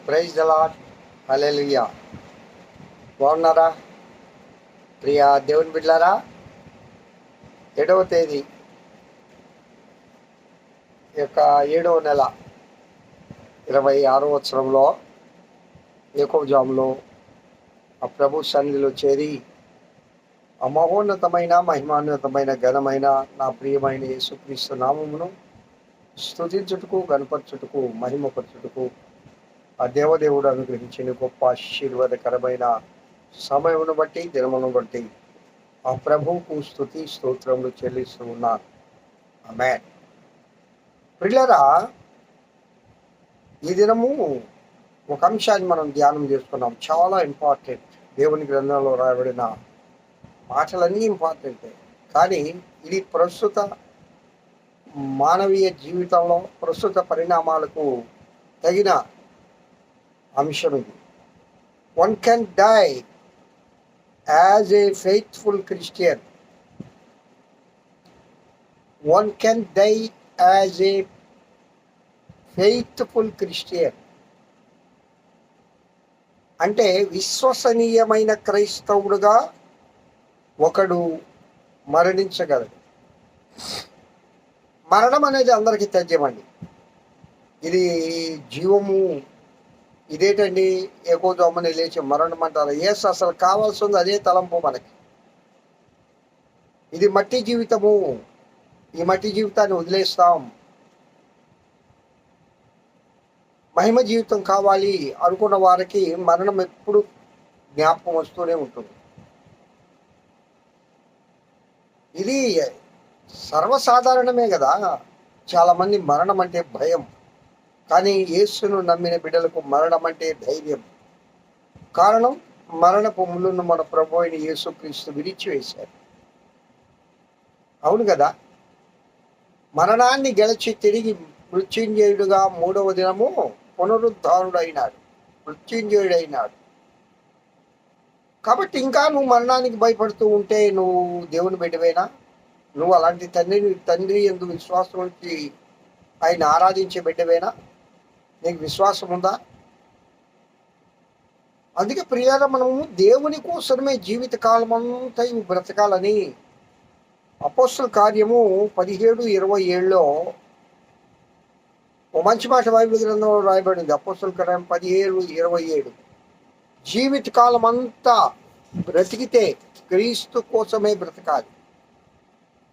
Praise the lord. హల్లెలూయా. బాగున్నారా ప్రియా దేవుని బిడ్డలారా? 7వ తేదీ యొక్క 7వ నెల 26వ సంవత్సరంలో ఏకోజాములో ఆ ప్రభు సన్నిధిలో చేరి ఆ మహోన్నతమైన మహిమాన్వితమైన ఘనమైన నా ప్రియమైన యేసుక్రీస్తు నామమును స్తుతించుటకు, గణపరచుటకు, మహిమపరచుటకు ఆ దేవదేవుడు అనుగ్రహించిన గొప్ప ఆశీర్వాదకరమైన సమయమును బట్టి, దినమును బట్టి ఆ ప్రభువుకు స్తుతి స్తోత్రములు చెల్లిస్తూ ఉన్నారు. ఆమేన్. ప్రియులారా, ఈ దినము ఒక అంశాన్ని మనం ధ్యానం చేసుకున్నాం. చాలా ఇంపార్టెంట్. దేవుని గ్రంథంలో రాయబడిన మాటలన్నీ ఇంపార్టెంటే, కానీ ఇది ప్రస్తుత మానవీయ జీవితంలో ప్రస్తుత పరిణామాలకు తగిన అంశం ఇది. One can die as a faithful Christian. One can die as a faithful Christian అంటే విశ్వసనీయమైన క్రైస్తవుడుగా ఒకడు మరణించగలడు. మరణం అనేది అందరికీ తథ్యమండి. ఇది జీవము. ఇదేంటండి ఏకోజామున లేచి మరణం అంటారు? ఏసు అసలు కావాల్సింది అదే తలంపు మనకి. ఇది మట్టి జీవితము. ఈ మట్టి జీవితాన్ని వదిలేస్తాం. మహిమ జీవితం కావాలి అనుకున్న వారికి మరణం ఎప్పుడు జ్ఞాపకం వస్తూనే ఉంటుంది. ఇది సర్వసాధారణమే కదా. చాలా మంది మరణం అంటే భయం, కానీ యేసును నమ్మిన బిడ్డలకు మరణం అంటే ధైర్యం. కారణం, మరణపు ముళ్ళును మన ప్రభు అయిన యేసుక్రీస్తు విరిచివేశారు. అవును కదా. మరణాన్ని గెలిచి తిరిగి మృత్యుంజయుడుగా 3వ దినము పునరుద్ధారుడైనాడు, మృత్యుంజయుడైనాడు. కాబట్టి ఇంకా నువ్వు మరణానికి భయపడుతూ ఉంటే నువ్వు దేవుని బిడ్డవేనా? నువ్వు అలాంటి తండ్రి యందు విశ్వాసం ఉంచి ఆయన ఆరాధించే బిడ్డవేనా? నీకు విశ్వాసం ఉందా? అందుకే ప్రియారా, మనము దేవుని కోసమే జీవిత కాలం అంతా బ్రతకాలని అపోస్తలుల కార్యము 17:27లో ఓ మంచి మాట బైబిల్ గ్రంథంలో రాయబడింది. అపోస్తలుల కార్యం 17:27. జీవిత కాలం అంతా బ్రతికితే క్రీస్తు కోసమే బ్రతకాలి.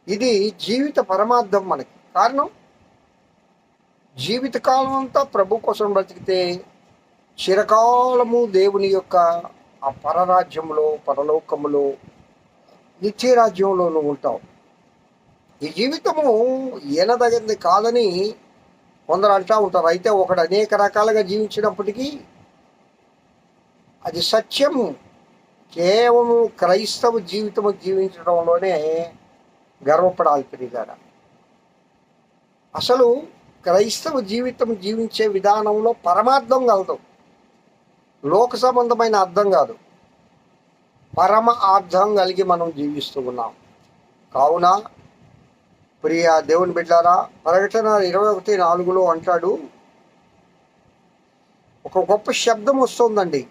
ఇది జీవిత పరమార్థం మనకి. కారణం, జీవితకాలం అంతా ప్రభు కోసం బ్రతికితే చిరకాలము దేవుని యొక్క ఆ పరరాజ్యంలో, పరలోకములో, నిత్యరాజ్యంలో నువ్వు ఉంటావు. ఈ జీవితము ఎనదగింది కాదని కొందరు అంటూ ఉంటారు. అయితే ఒకడు అనేక రకాలుగా జీవించినప్పటికీ అది సత్యము. కేవలం క్రైస్తవ జీవితము జీవించడంలోనే గర్వపడాలి ప్రియులారా. అసలు క్రైస్తవ జీవితం జీవించే విధానంలో పరమార్థం కలదు. లోక సంబంధమైన అర్థం కాదు, పరమ అర్థం కలిగి మనం జీవిస్తూ ఉన్నాం. కావున ప్రియ దేవుని బిడ్డారా, ప్రకటన 21:4లో అంటాడు, ఒక గొప్ప శబ్దం వస్తుందండి.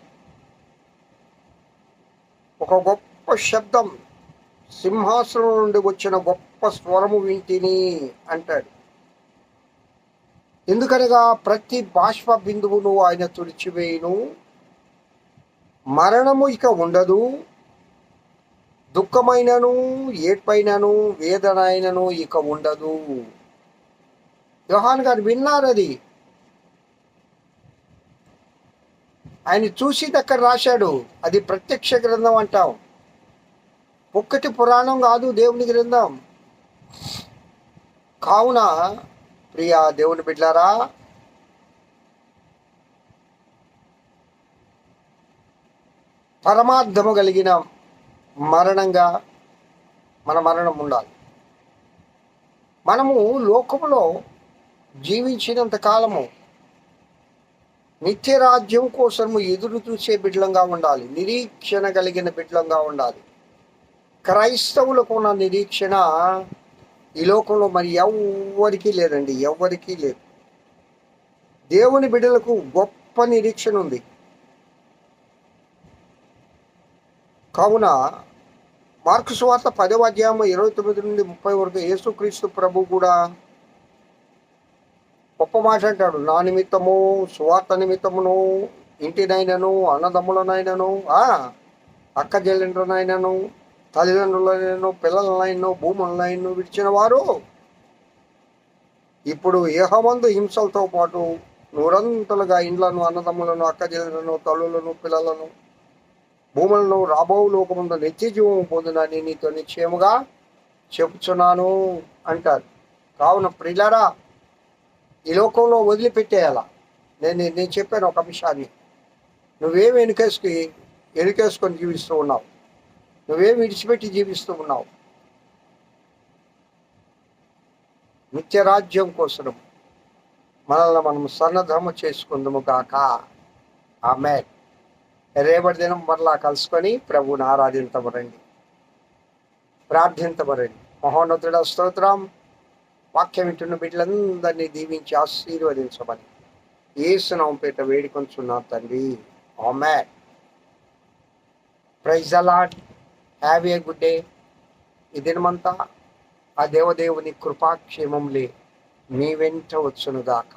ఒక గొప్ప శబ్దం, సింహాసనం నుండి వచ్చిన గొప్ప స్వరము వింటిని అంటాడు. ఎందుకనగా ప్రతి బాష్ప బిందువును ఆయన తుడిచివేయును, మరణము ఇక ఉండదు, దుఃఖమైనను, ఏడ్పైనను, వేదన అయినను ఇక ఉండదు. యోహాను గారు విన్నారు అది. ఆయన చూసి దగ్గర రాశాడు. అది ప్రత్యక్ష గ్రంథం అంటాం. ఒక్కటి పురాణం కాదు, దేవుని గ్రంథం. కావున ప్రియా దేవుని బిడ్డలారా, పరమార్థము కలిగిన మరణంగా మన మరణం ఉండాలి. మనము లోకములో జీవించినంత కాలము నిత్యరాజ్యం కోసము ఎదురు చూసే బిడ్డలంగా ఉండాలి. నిరీక్షణ కలిగిన బిడ్డలంగా ఉండాలి. క్రైస్తవులకు ఉన్న నిరీక్షణ ఈ లోకంలో మరి ఎవ్వరికీ లేదండి, ఎవ్వరికీ లేదు. దేవుని బిడ్డలకు గొప్ప గొప్ప నిరీక్షణ ఉంది. కావున మార్కు సువార్త 10వ అధ్యాయం 29 నుండి 30 వరకు యేసుక్రీస్తు ప్రభు కూడా గొప్ప మాట అంటాడు. నా నిమిత్తము, సువార్త నిమిత్తమును, ఇంటినైనను, అన్నదమ్ములనైనను, అక్క చెల్లెండ్రనైనను, తల్లిదండ్రులనైనను, పిల్లలనైనను, భూములనైనను విడిచిన వారు ఇప్పుడు ఏహమందు హింసలతో పాటు నూరంతలుగా ఇండ్లను, అన్నదమ్ములను, అక్క చెల్లెలను, తల్లులను, పిల్లలను, భూములను రాబో లోకముందు నిత్య జీవం పొందునని నీతో నిశ్చయముగా చెప్పుచున్నాను అంటారు. కావున ప్రియులారా, ఈ లోకంలో వదిలిపెట్టేయాల. నేను చెప్పాను ఒక అంశాన్ని. నువ్వేం వెనుకేసుకొని జీవిస్తూ ఉన్నావు? నువ్వేం విడిచిపెట్టి జీవిస్తూ ఉన్నావు? నిత్యరాజ్యం కోసం మనల్ని మనం సన్నద్ధము చేసుకుందాము కాక. ఆమేన్. రేపటి దినం మరలా కలుసుకొని ప్రభువుని ఆరాధించబడండి, ప్రార్థించబడండి. మహోన్నతుడ స్తోత్రం. వాక్యం వింటున్న బిడ్డలందరినీ దీవించి ఆశీర్వదించమని యేసు నామమున పేరిట వేడుకొంచున్నా తండ్రి. ఆమేన్. Praise the lord. Have a good day. ఈ దినమంతా ఆ దేవదేవుని కృపాక్షేమములే మీ వెంట వచ్చునుగాక.